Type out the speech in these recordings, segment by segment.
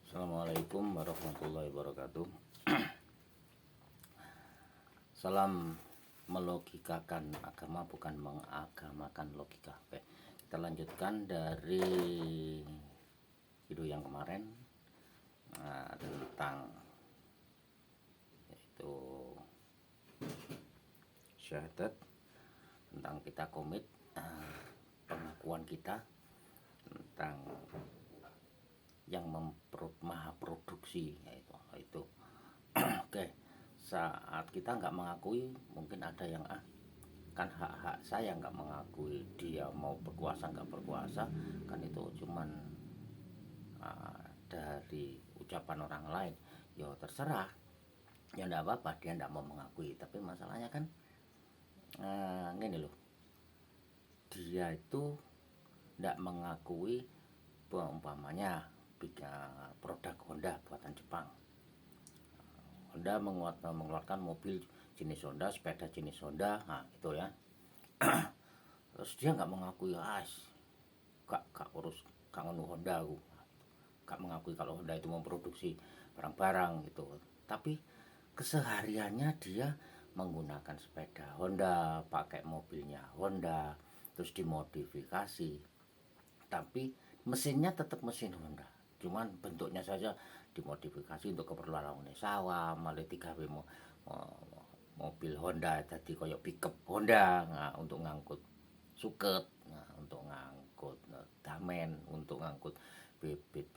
Assalamualaikum warahmatullahi wabarakatuh. Salam melogikakan agama, bukan mengagamakan logika. Oke, kita lanjutkan dari video yang kemarin, tentang yaitu syahadat, tentang kita komit, pengakuan kita tentang yang maha produksi, yaitu oke, saat kita nggak mengakui, mungkin ada yang kan hak-hak saya nggak mengakui, dia mau berkuasa nggak berkuasa, kan itu cuman dari ucapan orang lain. Ya terserah, ya nggak apa-apa, dia nggak mau mengakui. Tapi masalahnya kan gini loh, dia itu nggak mengakui umpamanya produk Honda buatan Jepang. Honda mengeluarkan mobil jenis Honda, sepeda jenis Honda, nah itu ya. Terus dia nggak mengakui, gak urus, gak ngenu Honda, aku gak mengakui kalau Honda itu memproduksi barang-barang gitu. Tapi kesehariannya dia menggunakan sepeda Honda, pakai mobilnya Honda, terus dimodifikasi, tapi mesinnya tetap mesin Honda, cuman bentuknya saja dimodifikasi untuk keperluan sawah, malah 3W mobil Honda jadi koyok pickup Honda, nah, untuk ngangkut suket, nah, untuk ngangkut damen, untuk ngangkut bibit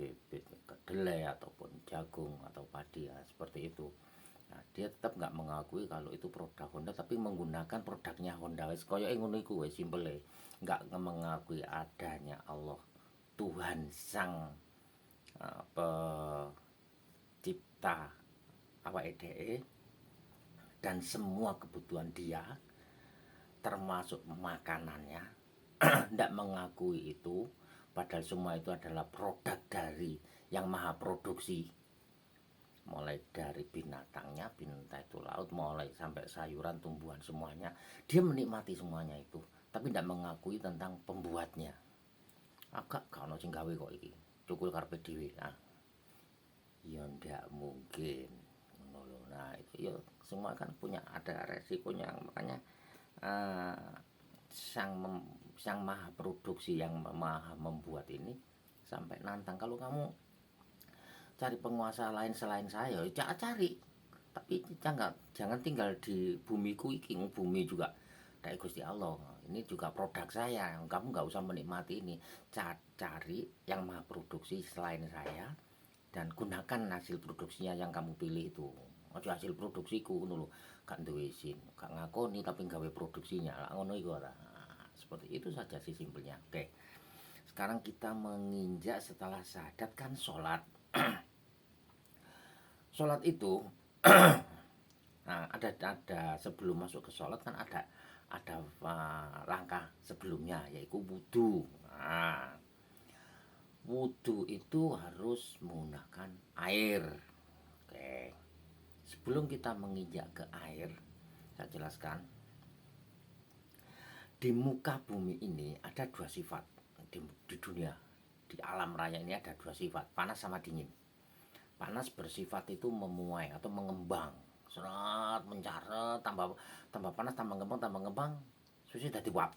kedelai ataupun jagung atau padi, ya, seperti itu. Nah, dia tetap nggak mengakui kalau itu produk Honda, tapi menggunakan produknya Honda. Wes koyo ngono iku wes simple, nggak mengakui adanya Allah, Tuhan sang pencipta awake dhewe dan semua kebutuhan dia, termasuk makanannya. Ndak mengakui itu, padahal semua itu adalah produk dari yang maha produksi, mulai dari binatangnya, bintang itu laut, mulai sampai sayuran, tumbuhan, semuanya dia menikmati semuanya itu, tapi tidak mengakui tentang pembuatnya. Agak kalau sing gawe kok iki cukul karpe dhewe, ya ndak mungkin. Nah itu ya semua kan punya ada resikonya, makanya sang maha produksi, yang maha membuat ini sampai nantang, kalau kamu cari penguasa lain selain saya, cari, tapi jangan tinggal di bumiku iki. Bumi juga dari Gusti Allah, ini juga produk saya, kamu nggak usah menikmati ini. Cari yang maha produksi selain saya dan gunakan hasil produksinya yang kamu pilih itu. Aja hasil produksiku ngono lho, gak duwe izin, gak ngakoni tapi gawe produksinya. Lah ngono iku ora. Seperti itu saja sih simpelnya. Oke. Sekarang kita menginjak setelah syahadat kan sholat. Sholat itu nah, ada sebelum masuk ke sholat kan ada langkah sebelumnya, yaitu wudhu. Nah, wudhu itu harus menggunakan air. Oke. Sebelum kita menginjak ke air, saya jelaskan. Di muka bumi ini ada dua sifat. Di dunia, di alam raya ini ada dua sifat, panas sama dingin. Panas bersifat itu memuai atau mengembang, serat mencaret, tambah panas, tambah ngembang, susah jadi wap.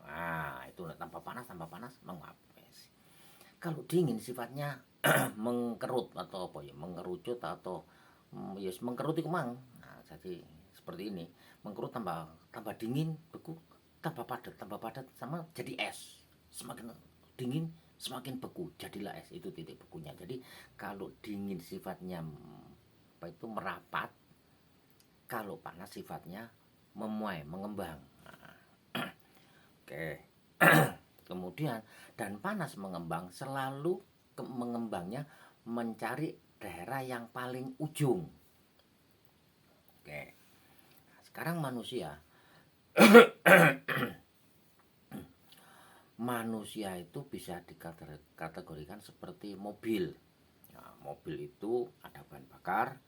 Nah itu tambah panas menguap. Kalau dingin sifatnya mengkerut atau apa ya, mengerucut atau yes, mengkerut itu mang. Nah, jadi seperti ini, mengkerut tambah dingin, beku, tambah padat sama jadi es. Semakin dingin semakin beku, jadilah es, itu titik bekunya. Jadi kalau dingin sifatnya apa itu merapat, kalau panas sifatnya memuai, mengembang. Nah, oke. Kemudian dan panas mengembang selalu mengembangnya mencari daerah yang paling ujung. Oke. Sekarang manusia itu bisa dikategorikan seperti mobil. Nah, mobil itu ada bahan bakar,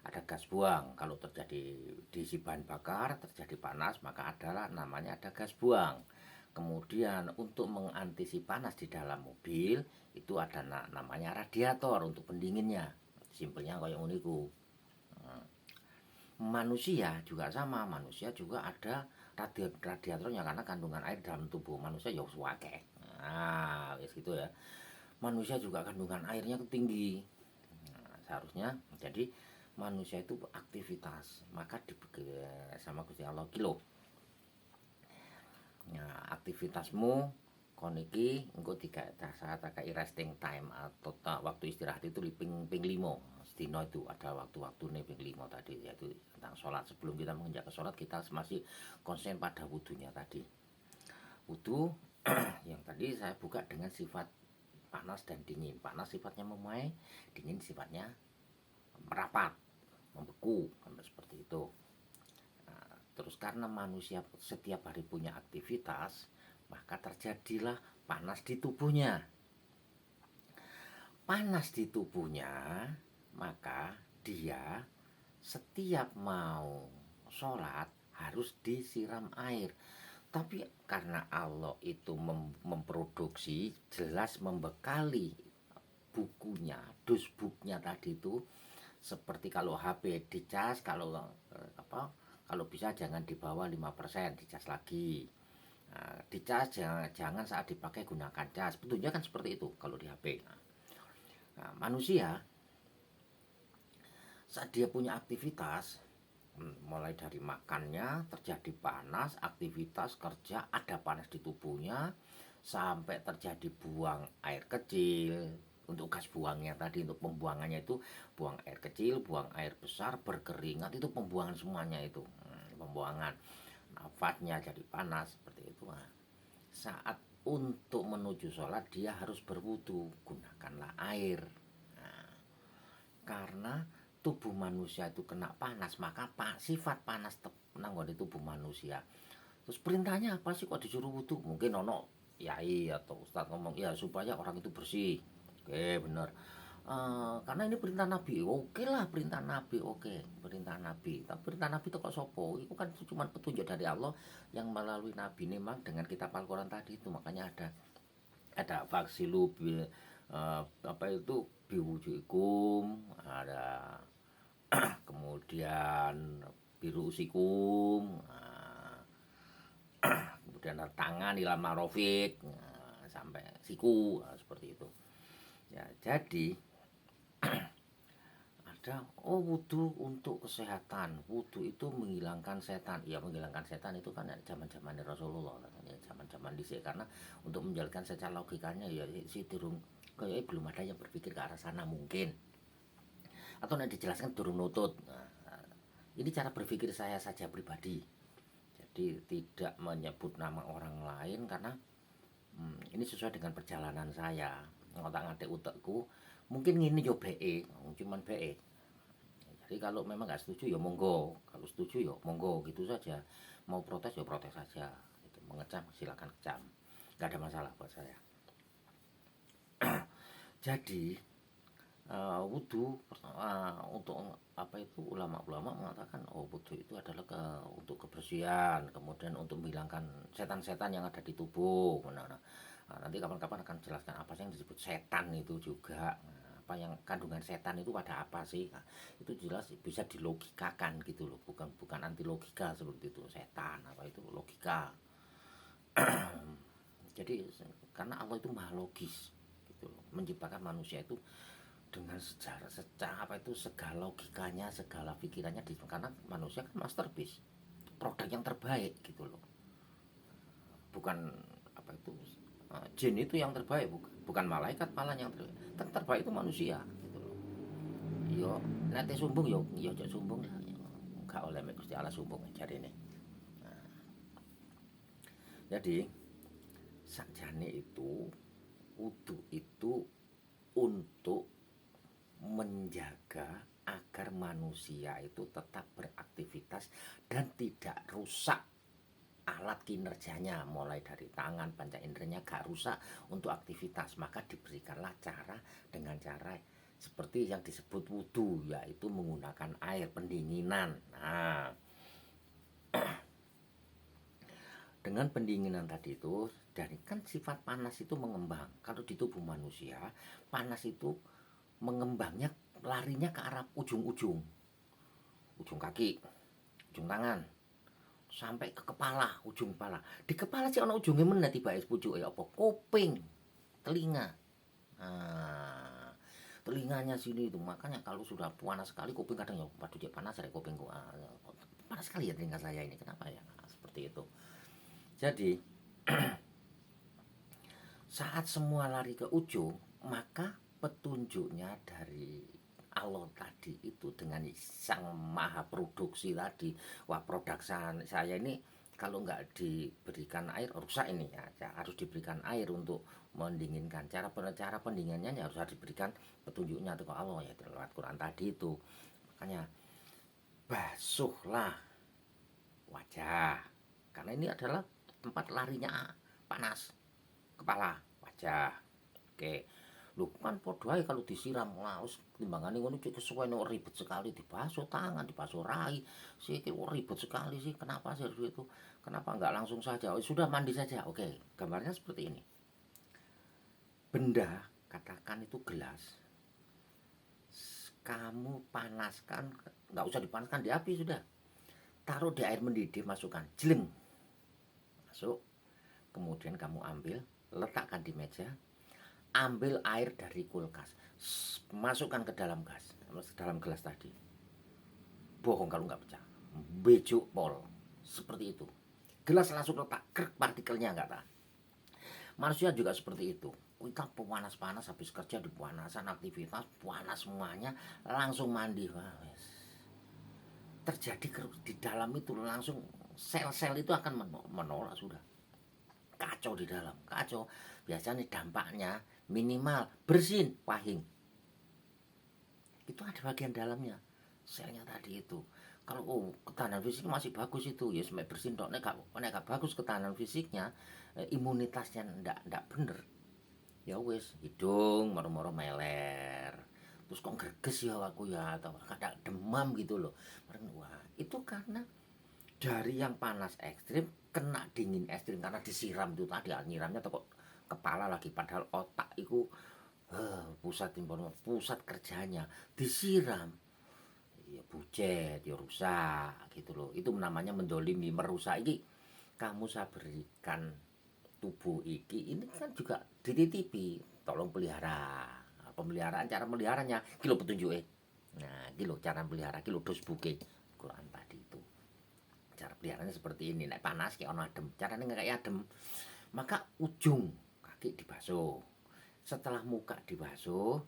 ada gas buang. Kalau terjadi diisi bahan bakar, terjadi panas, maka adalah namanya ada gas buang. Kemudian untuk mengantisipasi panas di dalam mobil itu ada namanya radiator untuk pendinginnya. Simpelnya kayak uniku. Manusia juga sama, manusia juga ada radiatornya karena kandungan air dalam tubuh manusia ya akeh. Nah, gitu ya. Manusia juga kandungan airnya tinggi. Nah, seharusnya jadi manusia itu aktivitas, maka sama Gusti Allah kilo. Nah, aktivitasmu koniki engko saat resting time atau waktu istirahat itu di ping 5 sedina itu ada waktu-waktu nih ping 5 tadi, yaitu tentang sholat. Sebelum kita menginjak ke sholat kita masih konsen pada wudhunya tadi. Wudhu yang tadi saya buka dengan sifat panas dan dingin. Panas sifatnya memai, dingin sifatnya merapat, membeku, seperti itu. Nah, terus karena manusia setiap hari punya aktivitas, maka terjadilah panas di tubuhnya. Panas di tubuhnya, maka dia setiap mau sholat harus disiram air. Tapi karena Allah itu memproduksi, jelas membekali bukunya, dusbuknya tadi itu, seperti kalau HP dicas, kalau bisa jangan di bawah 5%, dicas lagi. Nah, dicas jangan saat dipakai gunakan cas. Betulnya kan seperti itu kalau di HP. Nah, manusia saat dia punya aktivitas, mulai dari makannya terjadi panas, aktivitas kerja ada panas di tubuhnya, sampai terjadi buang air kecil. Untuk gas buangnya tadi, untuk pembuangannya itu buang air kecil, buang air besar, berkeringat, itu pembuangan semuanya itu. Pembuangan nafasnya jadi panas seperti itu. Nah, saat untuk menuju sholat dia harus berwudu, gunakanlah air. Nah, karena tubuh manusia itu kena panas, maka sifat panas menanggung di tubuh manusia. Terus perintahnya apa sih kok disuruh wudu? Mungkin ono yai atau ustadz ngomong ya supaya orang itu bersih. Oke, bener. Karena ini perintah Nabi, oke lah perintah Nabi, oke perintah Nabi. Tapi perintah Nabi itu kok sopo? Itu kan cuma petunjuk dari Allah yang melalui Nabi memang dengan kitab Al-Quran tadi itu. Makanya ada faksilu apa itu biwujuikum, ada kemudian biru usikum, kemudian tangan ilam marofik, sampai siku, seperti itu ya. Jadi ada wudhu untuk kesehatan. Wudhu itu menghilangkan setan. Ya menghilangkan setan itu kan zaman-zaman Rasulullah, zaman-zaman dhisik, karena untuk menjalankan secara logikanya ya si durung kayak belum ada yang berpikir ke arah sana mungkin. Atau nanti dijelaskan durung nutut. Nah, ini cara berpikir saya saja pribadi. Jadi tidak menyebut nama orang lain karena ini sesuai dengan perjalanan saya. Ngotak-ngatik utekku mungkin ini yo BE, cuman BE. Jadi kalau memang nggak setuju ya monggo, kalau setuju ya monggo, gitu saja. Mau protes ya protes saja, gitu. Mengecam silakan kecam, nggak ada masalah buat saya. Jadi wudhu untuk apa itu, ulama-ulama mengatakan wudhu itu adalah untuk kebersihan, kemudian untuk menghilangkan setan-setan yang ada di tubuh. Nanti kapan-kapan akan jelaskan apa sih yang disebut setan itu juga. Apa yang kandungan setan itu pada apa sih? Nah, itu jelas bisa dilogikakan gitu loh, bukan anti logika seperti itu. Setan apa itu logika. Jadi karena Allah itu maha logis gitu loh, menciptakan manusia itu dengan secara apa itu segala logikanya, segala pikirannya, karena manusia kan masterpiece, produk yang terbaik gitu loh. Bukan apa itu jin itu yang terbaik, bukan malaikat malah yang terbaik itu manusia gitu loh. Yo nanti sumbung yo cek sumbung lah, nggak oleh Gusti Allah sumbung jadi ini. Nah, jadi sakjane itu wudu itu untuk menjaga agar manusia itu tetap beraktivitas dan tidak rusak alat kinerjanya, mulai dari tangan, panca inderanya gak rusak untuk aktivitas. Maka diberikanlah dengan cara seperti yang disebut wudhu, yaitu menggunakan air pendinginan. Nah, Dengan pendinginan tadi itu, dari kan sifat panas itu mengembang. Kalau di tubuh manusia, panas itu mengembangnya larinya ke arah ujung-ujung, ujung kaki, ujung tangan, sampai ke kepala, ujung kepala. Di kepala sih ono ujungnya mana tiba es pucuk ya apa? Kuping, telinga. Nah, telinganya sini itu makanya kalau sudah panas sekali kuping kadang ya waduh dia panas ya kupingku. Panas sekali ya telinga saya ini kenapa ya? Nah, seperti itu. Jadi saat semua lari ke ujung, maka petunjuknya dari Allah tadi itu dengan sang maha produksi tadi. Wah produk saya ini kalau nggak diberikan air rusak ini ya, harus diberikan air untuk mendinginkan. Cara pendinginannya harus diberikan petunjuknya dari Allah ya lewat Quran tadi itu. Makanya basuhlah wajah karena ini adalah tempat larinya panas kepala wajah. Oke lu kan podo ae kalau disiram laos timbangane ngono cek kesuwen ribet sekali dibasuh tangan dibasuh rai sikil ribet sekali sih kenapa sih itu kenapa nggak langsung saja sudah mandi saja. Oke gambarnya seperti ini benda katakan itu gelas kamu panaskan nggak usah dipanaskan di api sudah taruh di air mendidih masukkan jeleng masuk kemudian kamu ambil letakkan di meja ambil air dari kulkas masukkan ke dalam gelas tadi bohong kalau nggak pecah bejuk pol seperti itu gelas langsung letak krek partikelnya nggak tahu manusia juga seperti itu kita panas-panas habis kerja di panasan aktivitas panas semuanya langsung mandi terjadi di dalam itu langsung sel-sel itu akan menolak sudah kacau di dalam kacau biasanya dampaknya minimal bersin pahing itu ada bagian dalamnya selnya tadi itu kalau ketahanan fisik masih bagus itu ya sampai bersin dok nek bagus ketahanan fisiknya imunitasnya ndak bener ya wis hidung moro-moro meler terus kok greges ya aku ya atau kadang demam gitu loh wah itu karena dari yang panas ekstrim kena dingin ekstrim karena disiram itu tadi nyiramnya kok kepala lagi padahal otak itu pusat kerjanya disiram ya bucet ya rusak gitu loh itu namanya mendolimi merusak ini kamu saya berikan tubuh ini kan juga dititipi tolong pelihara pemeliharaan cara meliharanya kilo petunjuk nah kilo cara pelihara kilo dos buke Quran tadi itu cara peliharanya seperti ini naik panas kayak ono adem caranya nggak kayak adem maka ujung kaki dibasuh setelah muka dibasuh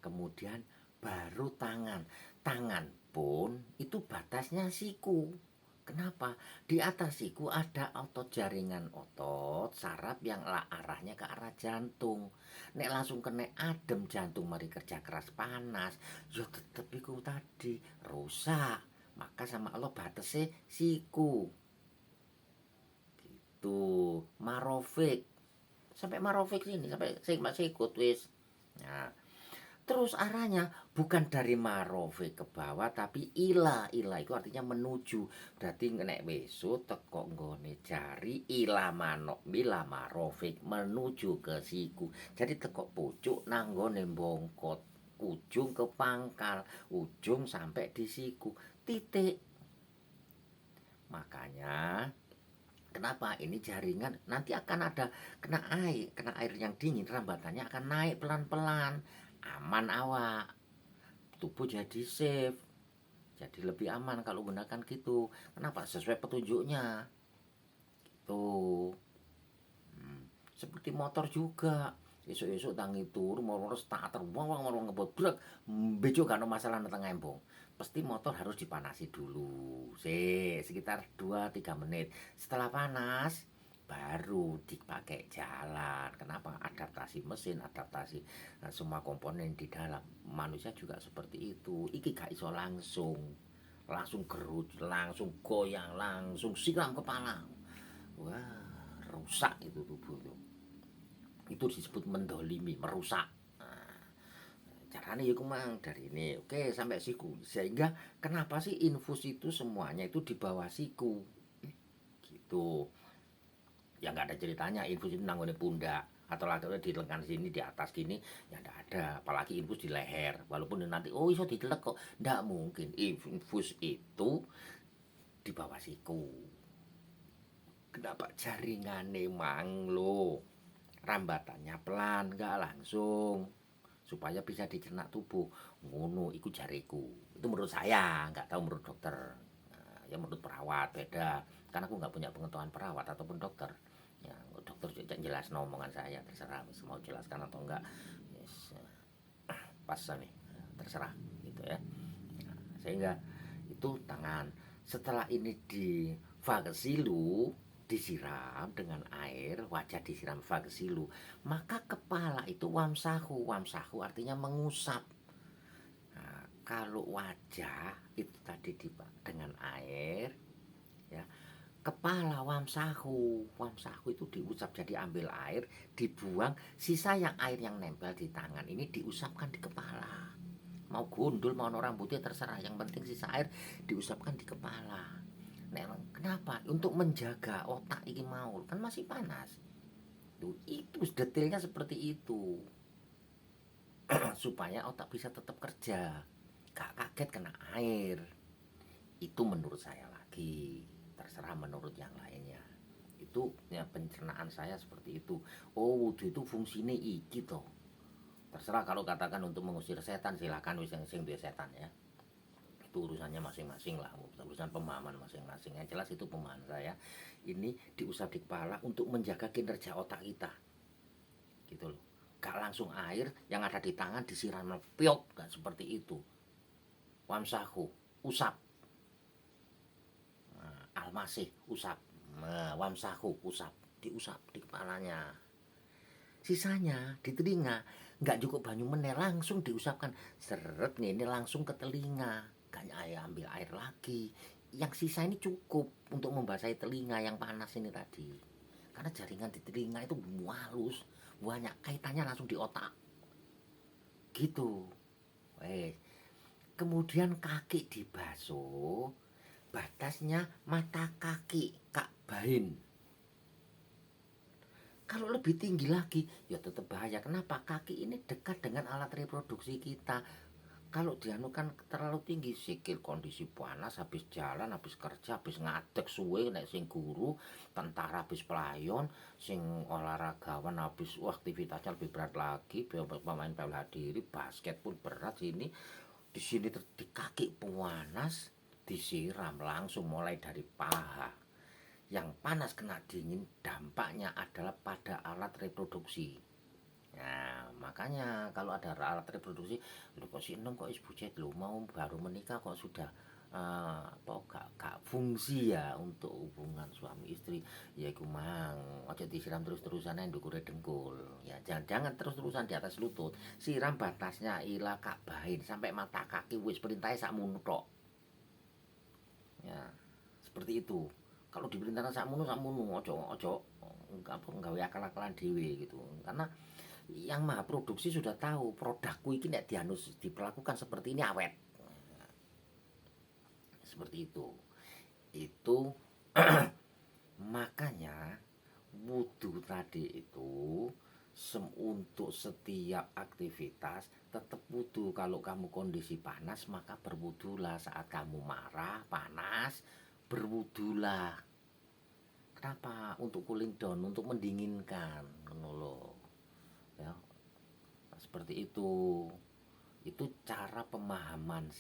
kemudian baru tangan pun itu batasnya siku. Kenapa? Di atas siku ada otot jaringan otot saraf yang arahnya ke arah jantung. Nek langsung kena adem jantung mari kerja keras panas, ya tetep iku tadi rusak. Maka sama Allah batasnya siku. Gitu. Marofik. Sampai marofik sini, sampai sikut wis. Nah, terus arahnya bukan dari marofik ke bawah tapi ila itu artinya menuju berarti nek besok teko nggone jari ila manok bila marofik menuju ke siku jadi teko pucuk nanggone bongkot ujung ke pangkal ujung sampai di siku titik makanya kenapa ini jaringan nanti akan ada kena air yang dingin rambatannya akan naik pelan-pelan aman awak tubuh jadi safe jadi lebih aman kalau gunakan gitu kenapa sesuai petunjuknya gitu seperti motor juga esok-esok tangi turu mau starter mau ngebodrek bejo kan masalah tengah embong pasti motor harus dipanasi dulu sekitar 2-3 menit setelah panas baru dipakai jalan kenapa adaptasi mesin adaptasi semua komponen di dalam manusia juga seperti itu iki gak iso langsung gerut langsung goyang langsung siram kepala wah rusak itu tubuh itu disebut mendolimi merusak caranya ya kumang dari ini oke sampai siku sehingga kenapa sih infus itu semuanya itu di bawah siku gitu Ya nggak ada ceritanya infus itu nanggone pundak atau latihnya di lengan sini di atas gini, ya nggak ada. Apalagi infus di leher, walaupun nanti oh iso didelek kok, nggak mungkin. Infus itu di bawah siku. Kenapa jaringannya manglo, rambatannya pelan nggak langsung, supaya bisa dicerna tubuh. Ngono iku jariku, itu menurut saya, nggak tahu menurut dokter. Nah, ya menurut perawat beda, karena aku nggak punya pengetahuan perawat ataupun dokter. Ya dokter jelas omongan saya, terserah mau jelaskan atau enggak. Yes, pas nih, terserah gitu ya. Nah, sehingga itu tangan setelah ini di fagesilu, disiram dengan air, wajah disiram fagesilu, maka kepala itu wamsahu. Wamsahu artinya mengusap. Nah, kalau wajah itu tadi dengan air, ya, kepala wamsahu. Wamsahu itu diusap, jadi ambil air, dibuang, sisa yang air yang nempel di tangan ini diusapkan di kepala. Mau gundul mau rambutnya terserah, yang penting sisa air diusapkan di kepala. Nah, kenapa? Untuk menjaga otak ini mau, kan masih panas. Itu detailnya seperti itu. Supaya otak bisa tetap kerja, gak kaget kena air. Itu menurut saya lagi, terserah menurut yang lainnya. Itu ya pencernaan saya seperti itu. Oh wudhu itu fungsinya iki toh. Terserah, kalau katakan untuk mengusir setan silahkan, wis sing duwe setan ya. Itu urusannya masing-masing lah, urusan pemahaman masing-masing. Yang jelas itu pemahaman saya, ini diusap di kepala untuk menjaga kinerja otak kita gitu loh. Gak langsung air yang ada di tangan disiram piok, gak seperti itu. Wamsahu, usap. Nah, almasih, usap. Nah, wamsahu, usap, diusap di kepalanya. Sisanya di telinga, nggak cukup banyu meneh, langsung diusapkan. Seret nih, ini langsung ke telinga, gak ambil air lagi. Yang sisa ini cukup untuk membasahi telinga yang panas ini tadi, karena jaringan di telinga itu halus, banyak kaitannya langsung di otak gitu. Kemudian kaki dibasuh, batasnya mata kaki kak bahin. Kalau lebih tinggi lagi ya tetap bahaya. Kenapa? Kaki ini dekat dengan alat reproduksi kita. Kalau dianukan terlalu tinggi, sikil kondisi panas, habis jalan, habis kerja, habis ngadeg suwe, nek sing guru, tentara habis pelayon, sing olahragawan habis aktivitasnya lebih berat lagi, pemain bela diri, basket pun berat. Di sini di kaki panas, disiram langsung mulai dari paha. Yang panas kena dingin, dampaknya adalah pada alat reproduksi. Nah, makanya kalau ada alat reproduksi, lu kok si enom kok is bujet lu mau baru menikah kok sudah apa gak fungsi ya untuk hubungan suami istri. Ya iku mang aja disiram terus-terusan yang ndukure dengkul. Ya jangan terus-terusan di atas lutut. Siram batasnya ila kabahin sampai mata kaki, wis perintahnya sakmono tok. Ya, seperti itu. Kalau diperintahkan sakmono sakmono, ojo apa nggawe akal-akalan dhewe gitu. Karena yang maha produksi sudah tahu produkku ini nek dianus diperlakukan seperti ini awet. Seperti itu makanya wudhu tadi itu untuk setiap aktivitas tetap wudhu. Kalau kamu kondisi panas maka berwudhulah, saat kamu marah panas berwudhulah. Kenapa? Untuk cooling down, untuk mendinginkan, ya seperti itu cara pemahaman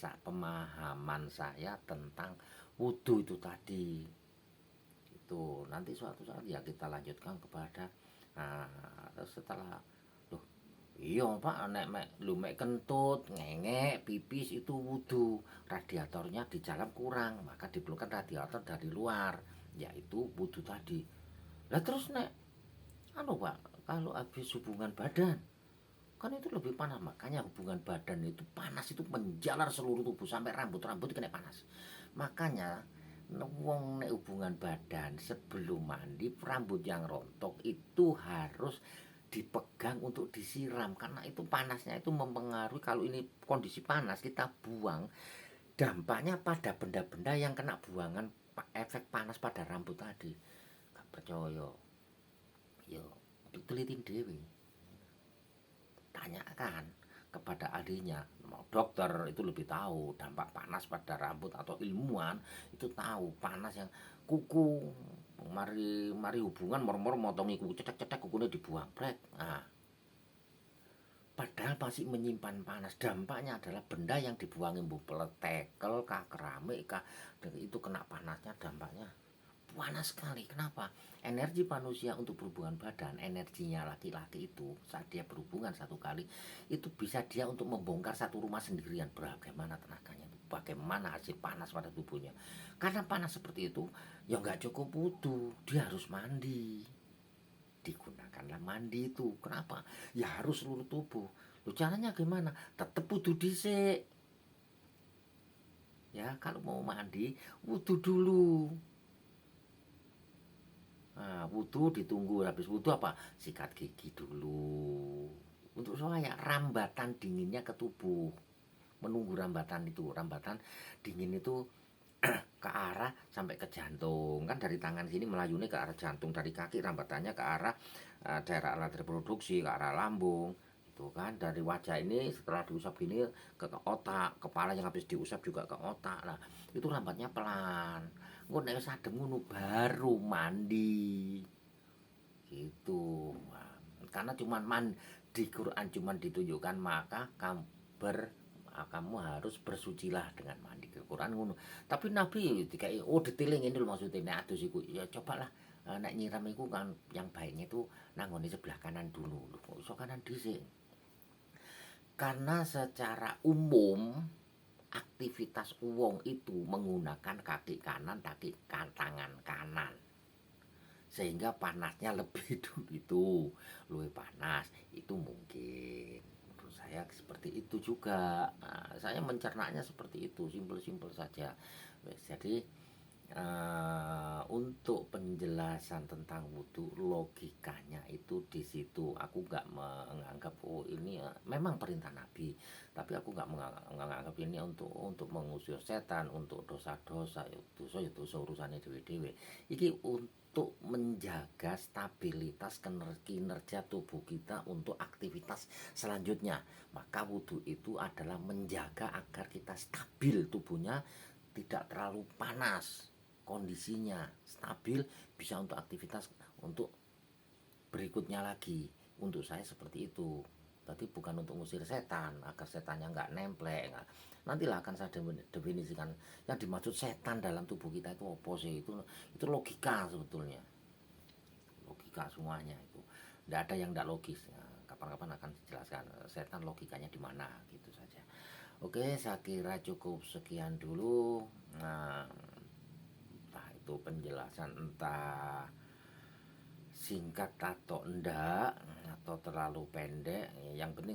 saya tentang wudhu itu tadi. Itu nanti suatu saat ya kita lanjutkan kepada setelah loh, iya pak, nek mek kentut ngengek pipis itu wudhu, radiatornya di dalam kurang, maka diperlukan radiator dari luar, yaitu wudhu tadi. Lah terus nek pak, kalau habis hubungan badan kan itu lebih panas. Makanya hubungan badan itu panas, itu menjalar seluruh tubuh sampai rambut kena panas. Makanya wong nek hubungan badan sebelum mandi, rambut yang rontok itu harus dipegang untuk disiram, karena itu panasnya itu mempengaruhi. Kalau ini kondisi panas kita buang, dampaknya pada benda-benda yang kena buangan efek panas pada rambut tadi. Gak percaya, yo diteliti dewe, tanyakan kepada ahlinya. Mau dokter itu lebih tahu dampak panas pada rambut, atau ilmuwan itu tahu panas yang kuku, mari mari hubungan mor-mor motongi kuku, cetek-cetek kukunya dibuang brek. Nah, padahal masih menyimpan panas. Dampaknya adalah benda yang dibuangin mbok peletekel kah, keramik kah, itu kena panasnya dampaknya panas sekali. Kenapa? Energi manusia untuk berhubungan badan, energinya laki-laki itu saat dia berhubungan satu kali itu bisa dia untuk membongkar satu rumah sendirian. Bagaimana tenaganya itu? Bagaimana hasil panas pada tubuhnya? Karena panas seperti itu, ya nggak cukup wudhu, dia harus mandi. Digunakanlah mandi itu. Kenapa? Ya harus seluruh tubuh. Lu caranya gimana? Tetep wudhu dhisik. Ya, kalau mau mandi, wudhu dulu. Nah, wudhu ditunggu, habis wudhu apa? Sikat gigi dulu. Untuk supaya rambatan dinginnya ke tubuh. Menunggu rambatan itu, rambatan dingin itu ke arah sampai ke jantung. Kan dari tangan sini melayuni ke arah jantung, dari kaki rambatannya ke arah daerah alat reproduksi, ke arah lambung. Itu kan dari wajah ini setelah diusap gini ke otak, kepala yang habis diusap juga ke otak. Nah, itu rambatnya pelan. Engko nek wis adem ngono baru mandi. Gitu. Nah, karena cuman di Quran cuman ditunjukkan maka kamu harus bersucilah dengan mandi. Ke Quran ngono. Tapi Nabi dikai detiling ini lho maksudnya nek adus iku ya cobalah nek nyiram iku kan yang baiknya itu nanggone sebelah kanan dulu. Lho kok iso kanan dhisik? Karena secara umum aktivitas wong itu menggunakan kaki kanan, tangan kanan, sehingga panasnya lebih dulu itu lebih panas itu mungkin menurut saya seperti itu juga. Nah, saya mencernanya seperti itu, simpel-simpel saja. Jadi untuk penjelasan tentang wudhu, logikanya itu di situ. Aku nggak menganggap ini memang perintah Nabi, tapi aku nggak menganggap ini untuk mengusir setan, untuk dosa-dosa. Ya dosa urusannya dewe-dewe. Iki untuk menjaga stabilitas kinerja tubuh kita untuk aktivitas selanjutnya. Maka wudhu itu adalah menjaga agar kita stabil tubuhnya, tidak terlalu panas, kondisinya stabil, bisa untuk aktivitas untuk berikutnya lagi. Untuk saya seperti itu. Tapi bukan untuk ngusir setan, agar setannya nggak nemplek. Nantilah akan saya definisikan yang dimaksud setan dalam tubuh kita itu apa sih. Itu logika sebetulnya, logika semuanya itu. Tidak ada yang tidak logis. Nah, kapan-kapan akan dijelaskan setan logikanya di mana, gitu saja. Oke, saya kira cukup sekian dulu. Nah, entah itu penjelasan entah singkat atau enggak, atau terlalu pendek, yang penting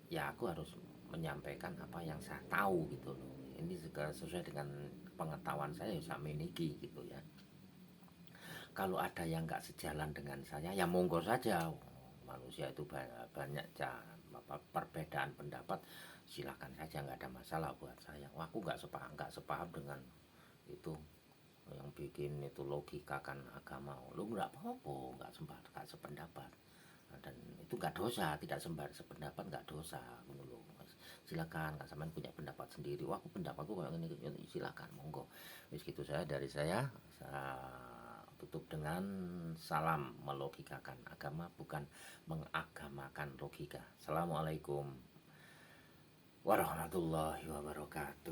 ya aku harus menyampaikan apa yang saya tahu gitu loh. Ini juga sesuai dengan pengetahuan saya, ya saya miliki gitu ya. Kalau ada yang nggak sejalan dengan saya ya monggo saja. Manusia itu banyak perbedaan pendapat, silakan saja, nggak ada masalah buat saya. Wah, aku nggak sepaham dengan itu yang bikin itu logika kan agama. Lu nggak apa-apa, nggak sependapat. Nah, dan itu nggak dosa, tidak sependapat nggak dosa. Silakan, nggak sampean punya pendapat sendiri. Wah, aku pendapatku kayak ini, silakan, monggo. Wis gitu saya dari saya tutup dengan salam melogikakan agama, bukan mengagamakan logika. Assalamualaikum warahmatullahi wabarakatuh.